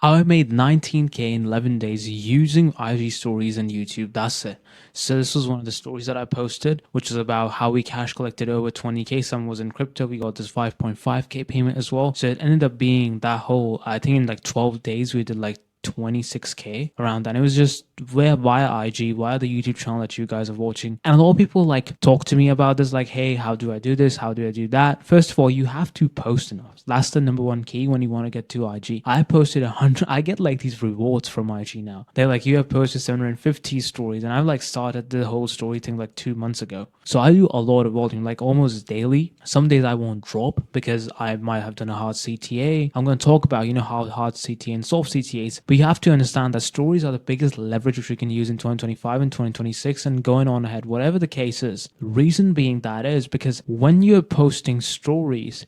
I made 19K in 11 days using IG stories and YouTube. That's it. So this was one of the stories that I posted, which is about how we cash collected over 20K. Some was in crypto. We got this 5.5K payment as well. So it ended up being that whole, I think in like 12 days, we did like 26K around that. And it was just via IG, via the YouTube channel that you guys are watching. And a lot of people like talk to me about this, like, hey, how do I do this? How do I do that? First of all, you have to post enough. That's the number one key when you want to get to IG. I posted 100. I get like these rewards from IG now. They're like, you have posted 750 stories. And I've like started the whole story thing like 2 months ago. So I do a lot of volume, like almost daily. Some days I won't drop because I might have done a hard CTA. I'm going to talk about, how hard CTA and soft CTAs. But you have to understand that stories are the biggest leverage which we can use in 2025 and 2026 and going on ahead, whatever the case is. Reason being that is because when you're posting stories,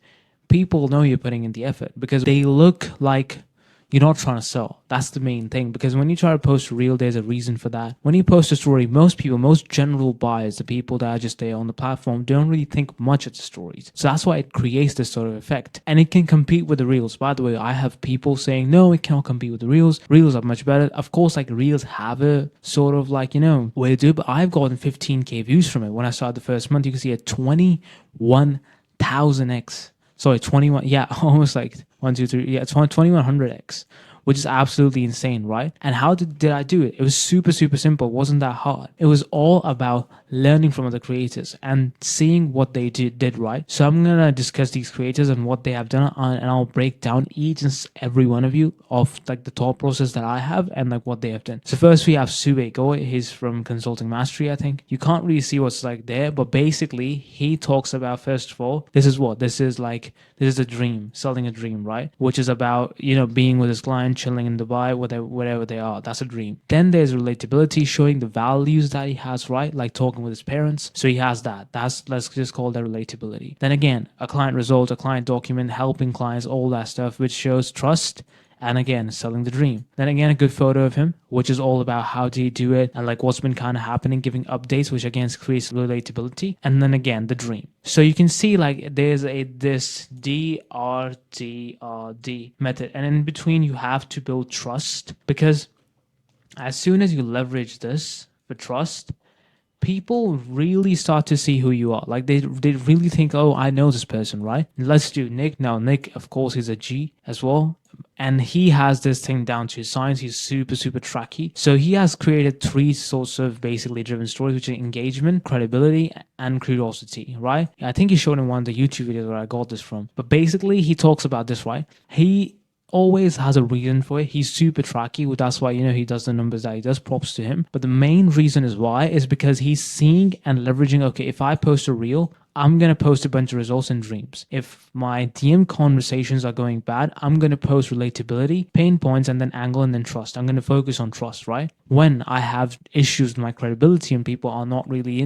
people know you're putting in the effort because they look like you're not trying to sell. That's the main thing. Because when you try to post a reel, there's a reason for that. When you post a story, most people, most general buyers, the people that are just there on the platform, don't really think much of the stories. So that's why it creates this sort of effect. And it can compete with the reels. By the way, I have people saying, no, it cannot compete with the reels. Reels are much better. Of course, like reels have a sort of like, way to do it, but I've gotten 15K views from it. When I started the first month, you can see a 21,000x. Sorry, 21, yeah, almost like 1, 2, 3, yeah, 2100x, which is absolutely insane, right? And how did I do it? It was super, super simple. It wasn't that hard. It was all about learning from other creators and seeing what they did right. So I'm going to discuss these creators and what they have done, and I'll break down each and every one of you of like the thought process that I have and like what they have done. So first we have Sube Go. He's from Consulting Mastery, I think. You can't really see what's like there, but basically he talks about, first of all, this is a dream, selling a dream, right? Which is about, being with his client, chilling in Dubai, whatever they are. That's a dream. Then there's relatability, showing the values that he has, right? Like talking with his parents. So he has that. Let's just call that relatability. Then again, a client result, a client document, helping clients, all that stuff, which shows trust. And again, selling the dream. Then again, a good photo of him, which is all about how did he do it and like what's been kind of happening, giving updates, which again creates relatability. And then again, the dream. So you can see like there's this DRTRD method. And in between, you have to build trust, because as soon as you leverage this for trust, people really start to see who you are. Like they really think, oh, I know this person, right? Let's do Nick. Now, Nick, of course, he's a G as well. And he has this thing down to science. He's super, super tracky. So he has created three sorts of basically driven stories, which are engagement, credibility, and curiosity, right? I think he showed in one of the YouTube videos where I got this from. But basically, he talks about this, right? He always has a reason for it. He's super tracky. That's why, he does the numbers that he does. Props to him. But the main reason is why is because he's seeing and leveraging, okay, if I post a reel, I'm going to post a bunch of results and dreams. If my DM conversations are going bad, I'm going to post relatability, pain points, and then angle, and then trust. I'm going to focus on trust, right? When I have issues with my credibility and people are not really,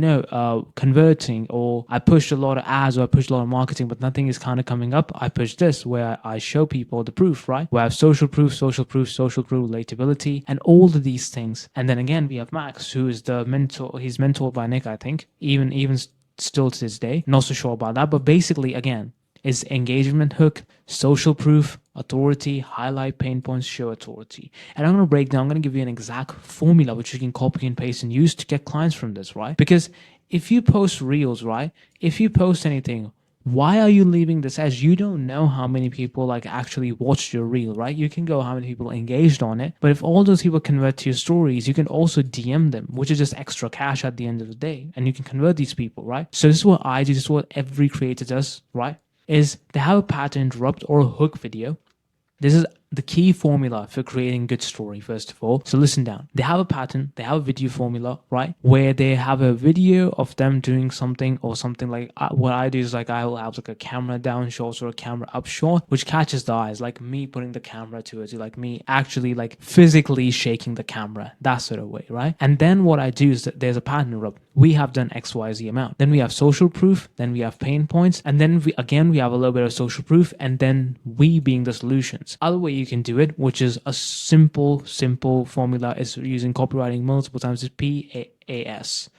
converting, or I push a lot of ads or I push a lot of marketing, but nothing is kind of coming up, I push this where I show people the proof, right? Where I have social proof, relatability, and all of these things. And then again, we have Max, who is the mentor. He's mentored by Nick, I think, even still to this day. Not so sure about that, but basically, again, is engagement hook, social proof, authority, highlight pain points, show authority. And I'm going to break down, I'm going to give you an exact formula which you can copy and paste and use to get clients from this, right? Because if you post reels, right? If you post anything, why are you leaving this as? You don't know how many people like actually watched your reel, right? You can go how many people engaged on it, but if all those people convert to your stories, you can also DM them, which is just extra cash at the end of the day, and you can convert these people, right? So this is what I do. This is what every creator does, right? Is they have a pattern interrupt or a hook video. This is the key formula for creating good story, first of all. So listen down. They have a pattern, they have a video formula, right? Where they have a video of them doing something, or something like what I do is like I will have like a camera down shot or a camera up shot, which catches the eyes, like me putting the camera to it, like me actually like physically shaking the camera, that sort of way, right? And then what I do is that there's a pattern interrupt. We have done XYZ amount. Then we have social proof, then we have pain points, and then we have a little bit of social proof, and then we being the solutions. Other way you can do it, which is a simple formula, is using copywriting multiple times, is PAS.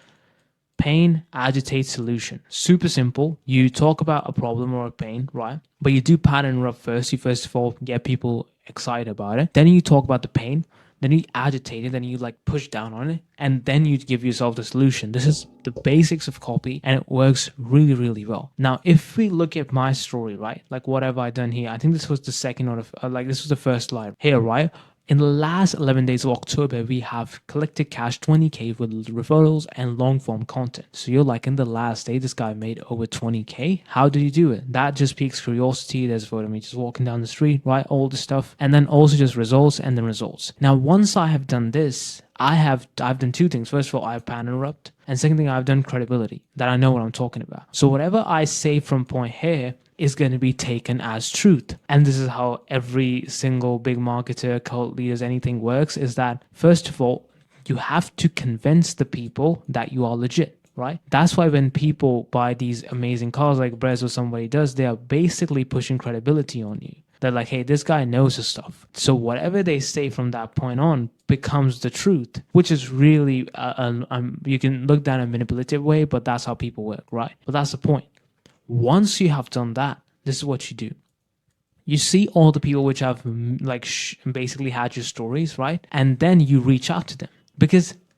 Pain, agitate, solution. Super simple. You talk about a problem or a pain, right? But you do pattern interrupt first. You first of all get people excited about it. Then you talk about the pain. Then you agitate it. Then you like push down on it, and then you give yourself the solution. This is the basics of copy, and it works really, really well. Now, if we look at my story, right, like what have I done here? I think this was the second or like this was the first slide here, right? In the last 11 days of October, we have collected cash 20K with referrals and long form content. So you're like, in the last day, this guy made over 20K. How did he do it? That just piques curiosity. There's a photo of me just walking down the street, right? All the stuff. And then also just results and then results. Now, once I have done this, I've done two things. First of all, I have pan interrupt. And second thing, I've done credibility, that I know what I'm talking about. So whatever I say from point here is going to be taken as truth. And this is how every single big marketer, cult leaders, anything works, is that first of all, you have to convince the people that you are legit, right? That's why when people buy these amazing cars like Brez or somebody does, they are basically pushing credibility on you. They're like, hey, this guy knows his stuff. So whatever they say from that point on becomes the truth, which is really, you can look down a manipulative way, but that's how people work, right? But that's the point. Once you have done that, this is what you do. You see all the people which have basically had your stories, right? And then you reach out to them.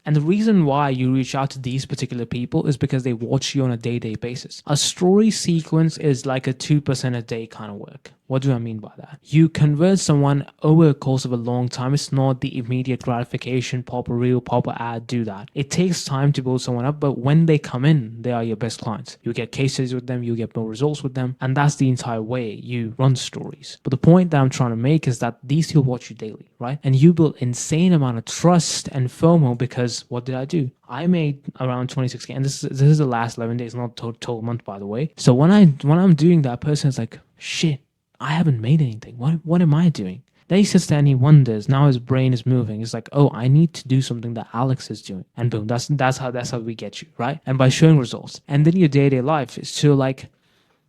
And the reason why you reach out to these particular people is because they watch you on a day-to-day basis. A story sequence is like a 2% a day kind of work. What do I mean by that? You convert someone over a course of a long time. It's not the immediate gratification, pop a reel, pop a ad, do that. It takes time to build someone up, but when they come in, they are your best clients. You get cases with them, you get more results with them, and that's the entire way you run stories. But the point that I'm trying to make is that these people watch you daily, right? And you build insane amount of trust and FOMO because what did I do? I made around 26K, and this is the last 11 days, not total month, by the way. So when I'm doing that, person is like, shit, I haven't made anything. What am I doing? Then he sits there and he wonders. Now his brain is moving. It's like, oh, I need to do something that Alex is doing. And boom, that's how we get you, right? And by showing results. And then your day-to-day life is to like,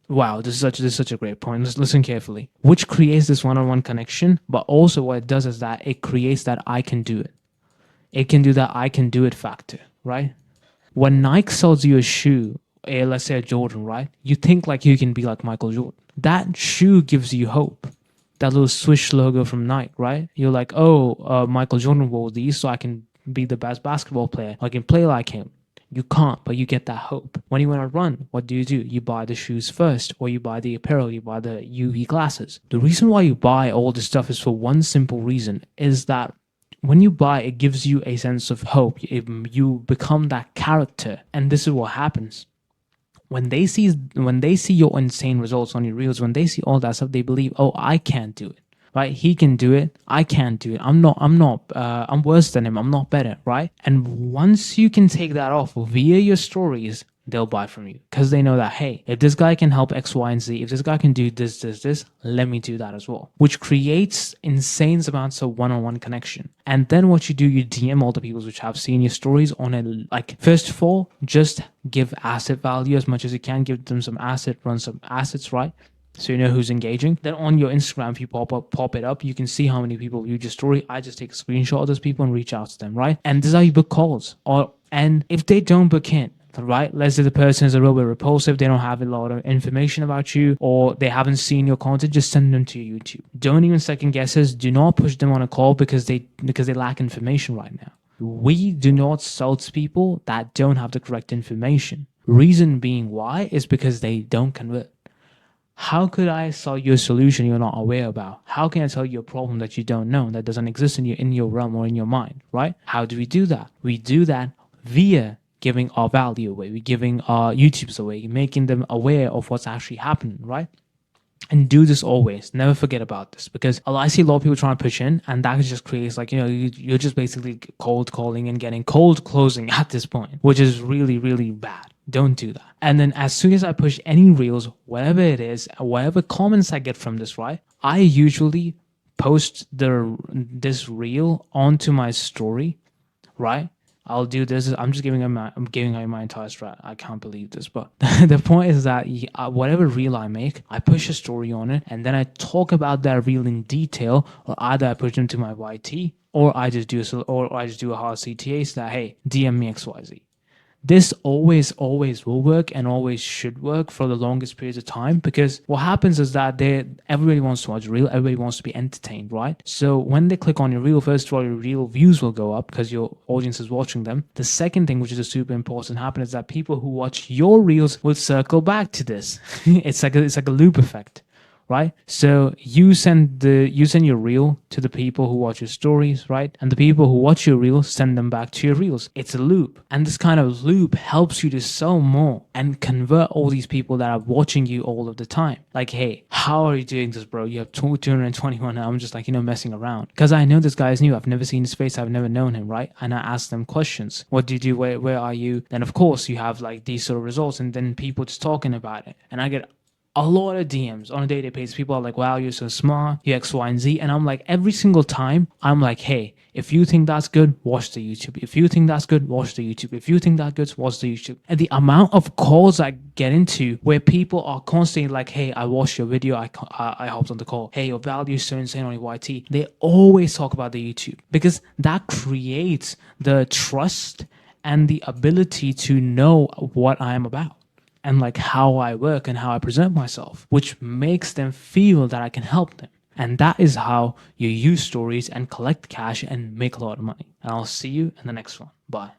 wow, this is such a great point. Let's listen carefully. Which creates this one-on-one connection, but also what it does is that it creates that I can do it. It can do that I can do it factor, right? When Nike sells you a shoe, let's say a Jordan, right? You think like you can be like Michael Jordan. That shoe gives you hope. That little Swish logo from Nike, right? You're like, oh, Michael Jordan wore these, so I can be the best basketball player. I can play like him. You can't, but you get that hope. When you want to run, what do? You buy the shoes first, or you buy the apparel, you buy the UV glasses. The reason why you buy all this stuff is for one simple reason, is that when you buy, it gives you a sense of hope. You become that character, and this is what happens. When they see your insane results on your reels, when they see all that stuff, they believe, oh, I can't do it, right? He can do it. I can't do it. I'm worse than him. I'm not better, right? And once you can take that off via your stories, they'll buy from you because they know that, hey, if this guy can help X, Y, and Z, if this guy can do this, let me do that as well, which creates insane amounts of one-on-one connection. And then what you do, you DM all the people which have seen your stories on it. Like, first of all, just give asset value as much as you can. Give them some asset, run some assets, right? So you know who's engaging. Then on your Instagram, if you pop it up, you can see how many people viewed your story. I just take a screenshot of those people and reach out to them, right? And this is how you book calls. And if they don't book in, right? Let's say the person is a little bit repulsive, they don't have a lot of information about you, or they haven't seen your content, just send them to YouTube. Don't even second guess us. Do not push them on a call because they lack information right now. We do not sell to people that don't have the correct information. Reason being why is because they don't convert. How could I sell you a solution you're not aware about? How can I tell you a problem that you don't know, that doesn't exist in your realm or in your mind, right? How do we do that? We do that via giving our value away. We're giving our YouTubes away, making them aware of what's actually happening, right? And do this always. Never forget about this, because I see a lot of people trying to push in, and that just creates you're just basically cold calling and getting cold closing at this point, which is really, really bad. Don't do that. And then as soon as I push any reels, whatever it is, whatever comments I get from this, right, I usually post this reel onto my story, right? I'll do this. I'm giving away my entire strat. I can't believe this, but the point is that whatever reel I make, I push a story on it, and then I talk about that reel in detail, or either I push them to my YT, or I just do a hard CTA so that, hey, DM me XYZ. this always will work and always should work for the longest periods of time, because what happens is that everybody wants to watch reel, everybody wants to be entertained, right? So when they click on your reel, first of all, your reel views will go up because your audience is watching them. The second thing, which is a super important happen, is that people who watch your reels will circle back to this. It's like a loop effect, right? So you send your reel to the people who watch your stories, right? And the people who watch your reels send them back to your reels. It's a loop. And this kind of loop helps you to sell more and convert all these people that are watching you all of the time. Like, hey, how are you doing this, bro? You have 221. I'm just like, messing around. Because I know this guy is new. I've never seen his face. I've never known him, right? And I ask them questions. What do you do? Where are you? Then, of course, you have like these sort of results. And then people just talking about it. And I get a lot of DMs on a daily basis. People are like, wow, you're so smart, you X, Y, and Z. And I'm like, every single time, I'm like, hey, if you think that's good, watch the YouTube. If you think that's good, watch the YouTube. If you think that's good, watch the YouTube. And the amount of calls I get into where people are constantly like, hey, I watched your video, I hopped on the call. Hey, your value is so insane on your YT. They always talk about the YouTube because that creates the trust and the ability to know what I am about and like how I work and how I present myself, which makes them feel that I can help them. And that is how you use stories and collect cash and make a lot of money. And I'll see you in the next one. Bye.